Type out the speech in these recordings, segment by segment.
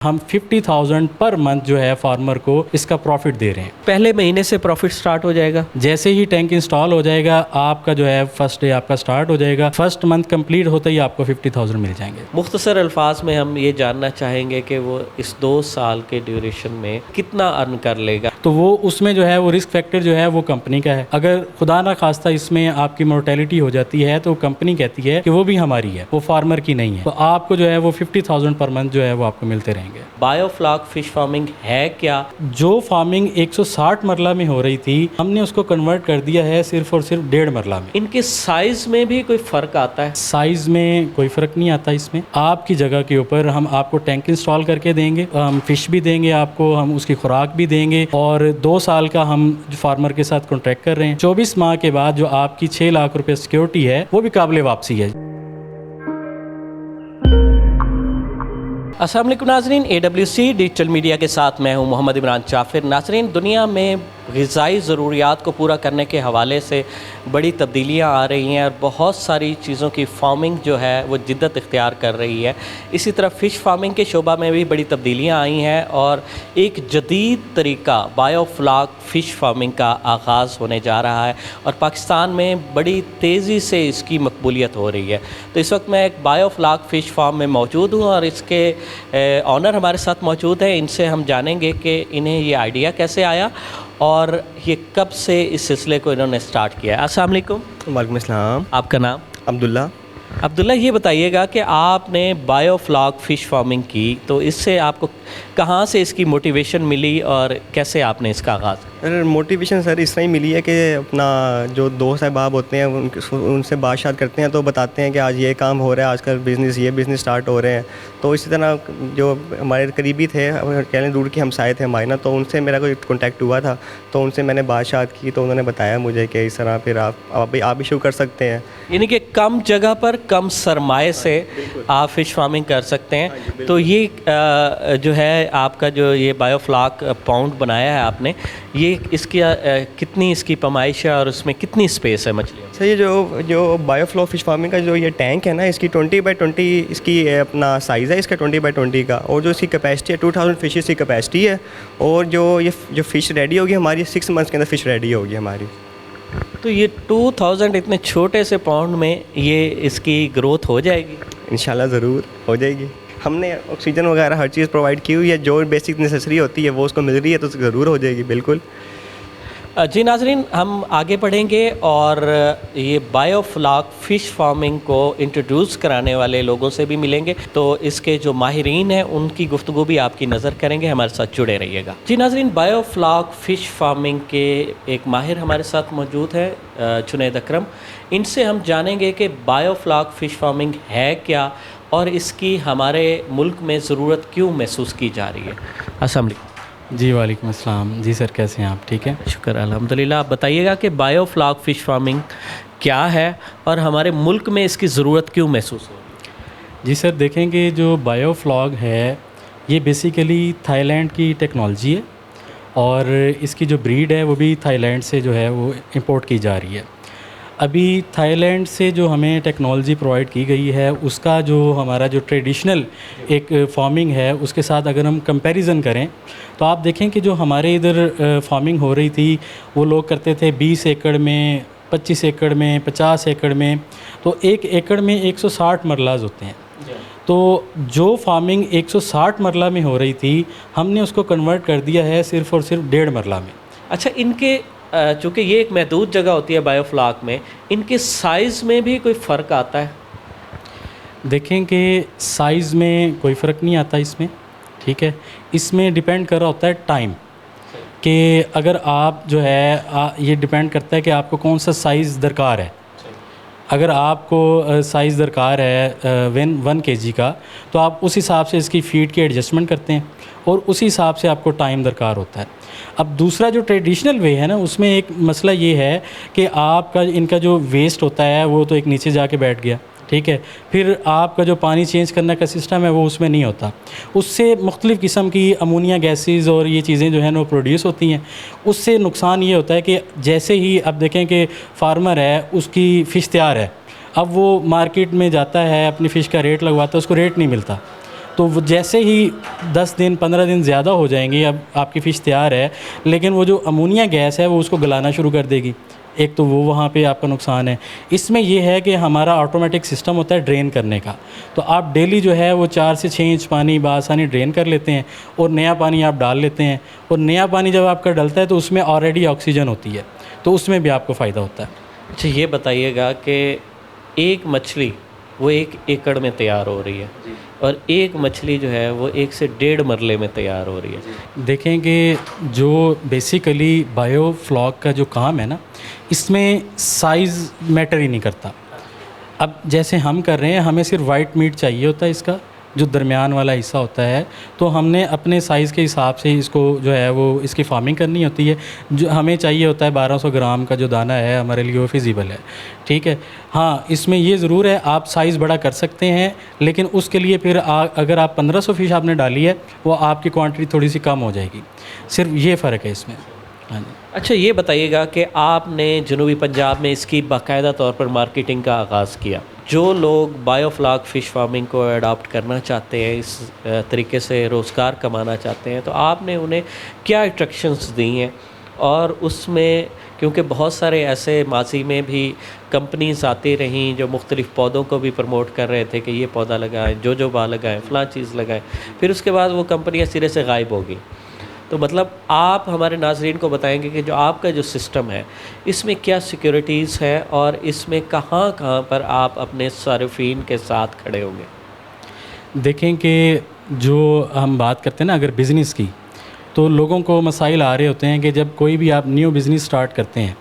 ہم 50,000 per month جو ہے فارمر کو اس کا پروفٹ دے رہے ہیں. پہلے مہینے سے پروفٹ سٹارٹ ہو جائے گا. جیسے ہی ٹینک انسٹال ہو جائے گا آپ کا جو ہے فرسٹ ڈے آپ کا سٹارٹ ہو جائے گا. فرسٹ منتھ کمپلیٹ ہوتے ہی آپ کو 50,000 مل جائیں گے. مختصر الفاظ میں ہم یہ جاننا چاہیں گے کہ وہ اس 2 سال کے ڈیوریشن میں کتنا ارن کر لے گا. تو وہ اس میں جو ہے وہ رسک فیکٹر جو ہے وہ کمپنی کا ہے. اگر خدا نہ خواستہ اس میں آپ کی مورٹیلٹی ہو جاتی ہے تو کمپنی کہتی ہے کہ وہ بھی ہماری ہے, وہ فارمر کی نہیں ہے. تو آپ کو جو ہے وہ 50,000 پر منتھ جو ہے وہ آپ کو ملتے رہیں گے. بایو فلاک فش فارمنگ ہے کیا؟ جو فارمنگ 160 مرلہ میں ہو رہی تھی ہم نے اس کو کنورٹ کر دیا ہے صرف اور صرف 1.5 مرلہ میں. ان کے سائز میں بھی کوئی فرق آتا ہے؟ سائز میں کوئی فرق نہیں آتا. اس میں آپ کی جگہ کے اوپر ہم آپ کو ٹینک انسٹال کر کے دیں گے, ہم فش بھی دیں گے آپ کو, ہم اس کی خوراک بھی دیں گے, اور 2 سال کا ہم فارمر کے ساتھ کانٹریکٹ کر رہے ہیں. 24 ماہ کے بعد جو آپ کی 6 لاکھ روپے سیکیورٹی ہے وہ بھی قابل واپسی ہے. السلام علیکم ناظرین, AWC ڈیجیٹل میڈیا کے ساتھ میں ہوں محمد عمران جعفر. ناظرین, دنیا میں غذائی ضروریات کو پورا کرنے کے حوالے سے بڑی تبدیلیاں آ رہی ہیں اور بہت ساری چیزوں کی فارمنگ جو ہے وہ جدت اختیار کر رہی ہے. اسی طرح فش فارمنگ کے شعبہ میں بھی بڑی تبدیلیاں آئی ہیں اور ایک جدید طریقہ بایو فلاک فش فارمنگ کا آغاز ہونے جا رہا ہے اور پاکستان میں بڑی تیزی سے اس کی مقبولیت ہو رہی ہے. تو اس وقت میں ایک بایو فلاک فش فارم میں موجود ہوں اور اس کے آنر ہمارے ساتھ موجود ہیں. ان سے ہم جانیں گے کہ انہیں یہ آئیڈیا کیسے آیا اور یہ کب سے اس سلسلے کو انہوں نے سٹارٹ کیا ہے. السلام علیکم. وعلیکم السلام. آپ کا نام؟ عبداللہ. یہ بتائیے گا کہ آپ نے بایو فلاک فش فارمنگ کی تو اس سے آپ کو کہاں سے اس کی موٹیویشن ملی اور کیسے آپ نے اس کا آغاز؟ موٹیویشن سر اس طرح ہی ملی ہے کہ اپنا جو دوست احباب ہوتے ہیں ان سے بات شات کرتے ہیں تو بتاتے ہیں کہ آج یہ کام ہو رہا ہے, آج کل یہ بزنس سٹارٹ ہو رہے ہیں. تو اسی طرح جو ہمارے قریبی تھے, کہہ لیں دور کے ہمسائے تھے ہمارے نا, تو ان سے میرا کوئی کانٹیکٹ ہوا تھا تو ان سے میں نے بات شات کی تو انہوں نے بتایا مجھے کہ اس طرح پھر آپ بھی شروع کر سکتے ہیں. یعنی کہ کم جگہ پر کم سرمائے سے آپ فش فارمنگ کر سکتے ہیں. تو یہ جو ہے آپ کا جو یہ بایو فلاک پاؤنڈ بنایا ہے آپ نے, یہ اس کی کتنی اس کی پیمائش ہے اور اس میں کتنی اسپیس ہے مچھلیوں؟ سر یہ جو بایو فلاک فش فارمنگ کا جو یہ ٹینک ہے نا, اس کی 20x20 اس کی اپنا سائز ہے, اس کا 20x20 کا, اور جو اس کی کیپیسٹی ہے 2000 فشز کی کیپیسٹی ہے, اور جو فش ریڈی ہوگی ہماری 6 منتھس کے اندر فش ریڈی ہوگی ہماری. تو یہ 2000 اتنے چھوٹے سے پاؤنڈ میں یہ اس کی گروتھ ہو جائے گی؟ انشاءاللہ ضرور ہو جائے گی. ہم نے آکسیجن وغیرہ ہر چیز پرووائڈ کی ہوئی ہے, جو بیسک نیسیسری ہوتی ہے وہ اس کو مل رہی ہے تو ضرور ہو جائے گی. بالکل. جی ناظرین, ہم آگے بڑھیں گے اور یہ بایو فلاک فش فارمنگ کو انٹروڈیوس کرانے والے لوگوں سے بھی ملیں گے, تو اس کے جو ماہرین ہیں ان کی گفتگو بھی آپ کی نظر کریں گے. ہمارے ساتھ جڑے رہیے گا. جی ناظرین, بایو فلاک فش فارمنگ کے ایک ماہر ہمارے ساتھ موجود ہے, جنید اکرم. ان سے ہم جانیں گے کہ بایو فلاک فش فارمنگ ہے کیا اور اس کی ہمارے ملک میں ضرورت کیوں محسوس کی جا رہی ہے. السلام علیکم. جی وعلیکم السلام. جی سر, کیسے ہیں آپ؟ ٹھیک ہے, شکر الحمدللہ. آپ بتائیے گا کہ بایو فلاک فش فارمنگ کیا ہے اور ہمارے ملک میں اس کی ضرورت کیوں محسوس ہو؟ جی سر, دیکھیں کہ جو بایو فلاک ہے یہ بیسیکلی تھائی لینڈ کی ٹیکنالوجی ہے اور اس کی جو بریڈ ہے وہ بھی تھائی لینڈ سے جو ہے وہ امپورٹ کی جا رہی ہے. ابھی تھائی لینڈ سے جو ہمیں ٹیکنالوجی پرووائڈ کی گئی ہے اس کا جو ہمارا جو ٹریڈیشنل ایک فارمنگ ہے اس کے ساتھ اگر ہم کمپیریزن کریں تو آپ دیکھیں کہ جو ہمارے ادھر فارمنگ ہو رہی تھی وہ لوگ کرتے تھے 20 ایکڑ میں, 25 ایکڑ میں, 50 ایکڑ میں. تو 1 ایکڑ میں 160 مرلاز ہوتے ہیں. تو جو فارمنگ 160 مرلہ میں ہو رہی تھی ہم نے اس کو کنورٹ کر دیا ہے صرف اور صرف 1.5 مرلہ میں. اچھا, ان کے چونکہ یہ ایک محدود جگہ ہوتی ہے بایو فلاک میں, ان کے سائز میں بھی کوئی فرق آتا ہے؟ دیکھیں کہ سائز میں کوئی فرق نہیں آتا اس میں. ٹھیک ہے, اس میں ڈیپینڈ کر رہا ہوتا ہے ٹائم, کہ اگر آپ جو ہے یہ ڈیپینڈ کرتا ہے کہ آپ کو کون سا سائز درکار ہے. اگر آپ کو سائز درکار ہے 1 kg کا تو آپ اس حساب سے اس کی فیڈ کی ایڈجسٹمنٹ کرتے ہیں اور اسی حساب سے آپ کو ٹائم درکار ہوتا ہے. اب دوسرا جو ٹریڈیشنل وے ہے نا, اس میں ایک مسئلہ یہ ہے کہ آپ کا ان کا جو ویسٹ ہوتا ہے وہ تو ایک نیچے جا کے بیٹھ گیا. ٹھیک ہے, پھر آپ کا جو پانی چینج کرنے کا سسٹم ہے وہ اس میں نہیں ہوتا. اس سے مختلف قسم کی امونیا گیسز اور یہ چیزیں جو ہیں وہ پروڈیوس ہوتی ہیں. اس سے نقصان یہ ہوتا ہے کہ جیسے ہی اب دیکھیں کہ فارمر ہے اس کی فش تیار ہے, اب وہ مارکیٹ میں جاتا ہے اپنی فش کا ریٹ لگواتا ہے, اس کو ریٹ نہیں ملتا. تو وہ جیسے ہی 10 دن 15 دن زیادہ ہو جائیں گے، اب آپ کی فش تیار ہے، لیکن وہ جو امونیا گیس ہے وہ اس کو گلانا شروع کر دے گی، ایک تو وہ وہاں پہ آپ کا نقصان ہے۔ اس میں یہ ہے کہ ہمارا آٹومیٹک سسٹم ہوتا ہے ڈرین کرنے کا، تو آپ ڈیلی جو ہے وہ 4 سے 6 انچ پانی بآسانی ڈرین کر لیتے ہیں اور نیا پانی آپ ڈال لیتے ہیں، اور نیا پانی جب آپ کا ڈلتا ہے تو اس میں آلریڈی آکسیجن ہوتی ہے، تو اس میں بھی آپ کو فائدہ ہوتا ہے۔ اچھا یہ بتائیے گا کہ ایک مچھلی وہ 1 ایکڑ میں تیار ہو رہی ہے اور ایک مچھلی جو ہے وہ 1 سے 1.5 مرلے میں تیار ہو رہی ہے۔ دیکھیں کہ جو بیسیکلی بایو فلاک کا جو کام ہے نا، اس میں سائز میٹر ہی نہیں کرتا۔ اب جیسے ہم کر رہے ہیں، ہمیں صرف وائٹ میٹ چاہیے ہوتا ہے، اس کا جو درمیان والا حصہ ہوتا ہے، تو ہم نے اپنے سائز کے حساب سے اس کو جو ہے وہ اس کی فارمنگ کرنی ہوتی ہے۔ جو ہمیں چاہیے ہوتا ہے 1200 گرام کا جو دانہ ہے، ہمارے لیے وہ فیزیبل ہے، ٹھیک ہے۔ ہاں اس میں یہ ضرور ہے آپ سائز بڑا کر سکتے ہیں، لیکن اس کے لیے پھر اگر آپ 1500 فش آپ نے ڈالی ہے، وہ آپ کی کوانٹٹی تھوڑی سی کم ہو جائے گی، صرف یہ فرق ہے اس میں۔ ہاں جی۔ اچھا یہ بتائیے گا کہ آپ نے جنوبی پنجاب میں اس کی باقاعدہ طور پر مارکیٹنگ کا آغاز کیا، جو لوگ بایو فلاک فش فارمنگ کو اڈاپٹ کرنا چاہتے ہیں، اس طریقے سے روزگار کمانا چاہتے ہیں، تو آپ نے انہیں کیا انسٹرکشنز دی ہیں؟ اور اس میں کیونکہ بہت سارے ایسے ماضی میں بھی کمپنیز آتی رہیں جو مختلف پودوں کو بھی پروموٹ کر رہے تھے کہ یہ پودا لگائیں، جو با لگائیں، فلاں چیز لگائیں، پھر اس کے بعد وہ کمپنیاں سرے سے غائب ہو گئیں۔ تو مطلب آپ ہمارے ناظرین کو بتائیں گے کہ جو آپ کا جو سسٹم ہے اس میں کیا سیکیورٹیز ہے اور اس میں کہاں کہاں پر آپ اپنے صارفین کے ساتھ کھڑے ہوں گے؟ دیکھیں کہ جو ہم بات کرتے ہیں نا اگر بزنس کی، تو لوگوں کو مسائل آ رہے ہوتے ہیں کہ جب کوئی بھی آپ نیو بزنس سٹارٹ کرتے ہیں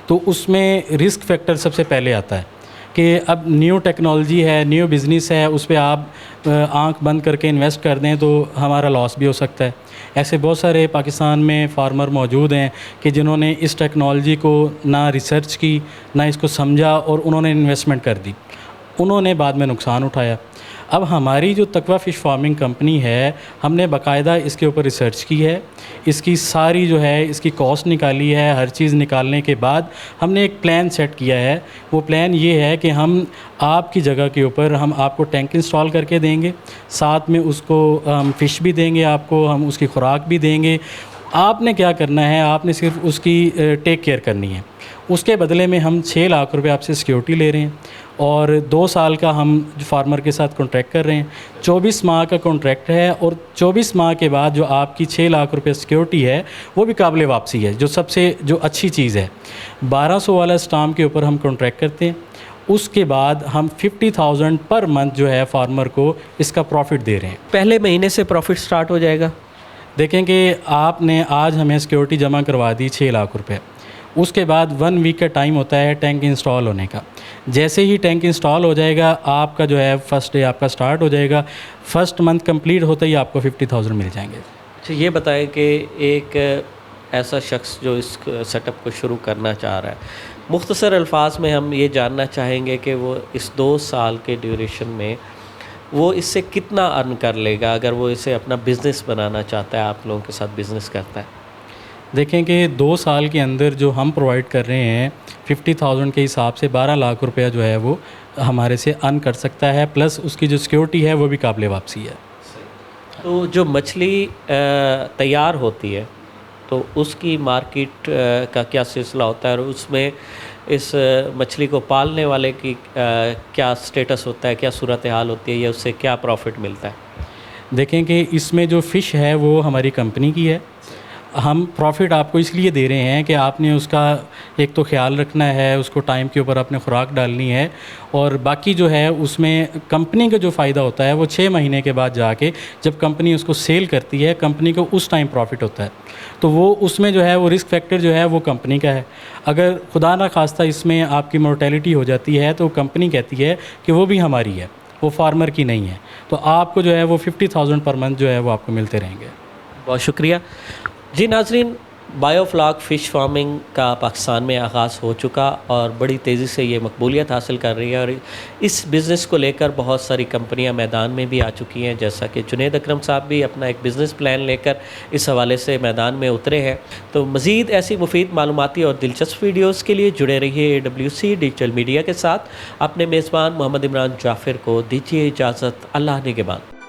تو اس میں رسک فیکٹر سب سے پہلے آتا ہے کہ اب نیو ٹیکنالوجی ہے، نیو بزنس ہے، اس پہ آپ آنکھ بند کر کے انویسٹ کر دیں تو ہمارا لاس بھی ہو سکتا ہے۔ ایسے بہت سارے پاکستان میں فارمر موجود ہیں کہ جنہوں نے اس ٹیکنالوجی کو نہ ریسرچ کی، نہ اس کو سمجھا، اور انہوں نے انویسٹمنٹ کر دی، انہوں نے بعد میں نقصان اٹھایا۔ اب ہماری جو تقویٰ فش فارمنگ کمپنی ہے، ہم نے باقاعدہ اس کے اوپر ریسرچ کی ہے، اس کی ساری جو ہے اس کی کاسٹ نکالی ہے، ہر چیز نکالنے کے بعد ہم نے ایک پلان سیٹ کیا ہے۔ وہ پلان یہ ہے کہ ہم آپ کی جگہ کے اوپر ہم آپ کو ٹینک انسٹال کر کے دیں گے، ساتھ میں اس کو ہم فش بھی دیں گے، آپ کو ہم اس کی خوراک بھی دیں گے۔ آپ نے کیا کرنا ہے، آپ نے صرف اس کی ٹیک کیئر کرنی ہے۔ اس کے بدلے میں ہم 6 لاکھ روپے آپ سے سیکیورٹی لے رہے ہیں، اور 2 سال کا ہم فارمر کے ساتھ کانٹریکٹ کر رہے ہیں۔ 24 ماہ کا کانٹریکٹ ہے، اور 24 ماہ کے بعد جو آپ کی 6 لاکھ روپے سیکیورٹی ہے وہ بھی قابل واپسی ہے، جو سب سے جو اچھی چیز ہے۔ 1200 والا اسٹامپ کے اوپر ہم کانٹریکٹ کرتے ہیں، اس کے بعد ہم 50,000 پر منتھ جو ہے فارمر کو اس کا پروفٹ دے رہے ہیں۔ پہلے مہینے سے پروفٹ سٹارٹ ہو جائے گا؟ دیکھیں کہ آپ نے آج ہمیں سیکیورٹی جمع کروا دی 6 لاکھ روپے، اس کے بعد 1 ویک کا ٹائم ہوتا ہے ٹینک انسٹال ہونے کا۔ جیسے ہی ٹینک انسٹال ہو جائے گا، آپ کا جو ہے فرسٹ ڈے آپ کا سٹارٹ ہو جائے گا، فرسٹ منتھ کمپلیٹ ہوتا ہی آپ کو 50,000 مل جائیں گے۔ اچھا یہ بتائیں کہ ایک ایسا شخص جو اس سیٹ اپ کو شروع کرنا چاہ رہا ہے، مختصر الفاظ میں ہم یہ جاننا چاہیں گے کہ وہ اس 2 سال کے ڈیوریشن میں وہ اس سے کتنا ارن کر لے گا اگر وہ اسے اپنا بزنس بنانا چاہتا ہے، آپ لوگوں کے ساتھ بزنس کرتا ہے؟ دیکھیں کہ 2 سال کے اندر جو ہم پرووائڈ کر رہے ہیں 50,000 کے حساب سے 12 لاکھ روپیہ جو ہے وہ ہمارے سے ارن کر سکتا ہے، پلس اس کی جو سیکیورٹی ہے وہ بھی قابل واپسی ہے۔ تو جو مچھلی تیار ہوتی ہے تو اس کی مارکیٹ کا کیا سلسلہ ہوتا ہے، اور اس میں اس مچھلی کو پالنے والے کی کیا سٹیٹس ہوتا ہے، کیا صورتحال ہوتی ہے، یا اس سے کیا پروفٹ ملتا ہے؟ دیکھیں کہ اس میں جو فش ہے وہ ہماری کمپنی کی ہے، ہم پروفٹ آپ کو اس لیے دے رہے ہیں کہ آپ نے اس کا ایک تو خیال رکھنا ہے، اس کو ٹائم کے اوپر اپنے خوراک ڈالنی ہے، اور باقی جو ہے اس میں کمپنی کا جو فائدہ ہوتا ہے وہ 6 مہینے کے بعد جا کے جب کمپنی اس کو سیل کرتی ہے، کمپنی کو اس ٹائم پروفٹ ہوتا ہے، تو وہ اس میں جو ہے وہ رسک فیکٹر جو ہے وہ کمپنی کا ہے۔ اگر خدا نہ خواستہ اس میں آپ کی مورٹیلٹی ہو جاتی ہے تو کمپنی کہتی ہے کہ وہ بھی ہماری ہے، وہ فارمر کی نہیں ہے، تو آپ کو جو ہے وہ 50,000 پر منتھ جو ہے وہ آپ کو ملتے رہیں گے۔ بہت شکریہ جی۔ ناظرین، بایو فلاک فش فارمنگ کا پاکستان میں آغاز ہو چکا اور بڑی تیزی سے یہ مقبولیت حاصل کر رہی ہے، اور اس بزنس کو لے کر بہت ساری کمپنیاں میدان میں بھی آ چکی ہیں، جیسا کہ جنید اکرم صاحب بھی اپنا ایک بزنس پلان لے کر اس حوالے سے میدان میں اترے ہیں۔ تو مزید ایسی مفید معلوماتی اور دلچسپ ویڈیوز کے لیے جڑے رہیے AWC ڈیجیٹل میڈیا کے ساتھ۔ اپنے میزبان محمد عمران جعفر کو دیجیے اجازت، اللہ نگہبان۔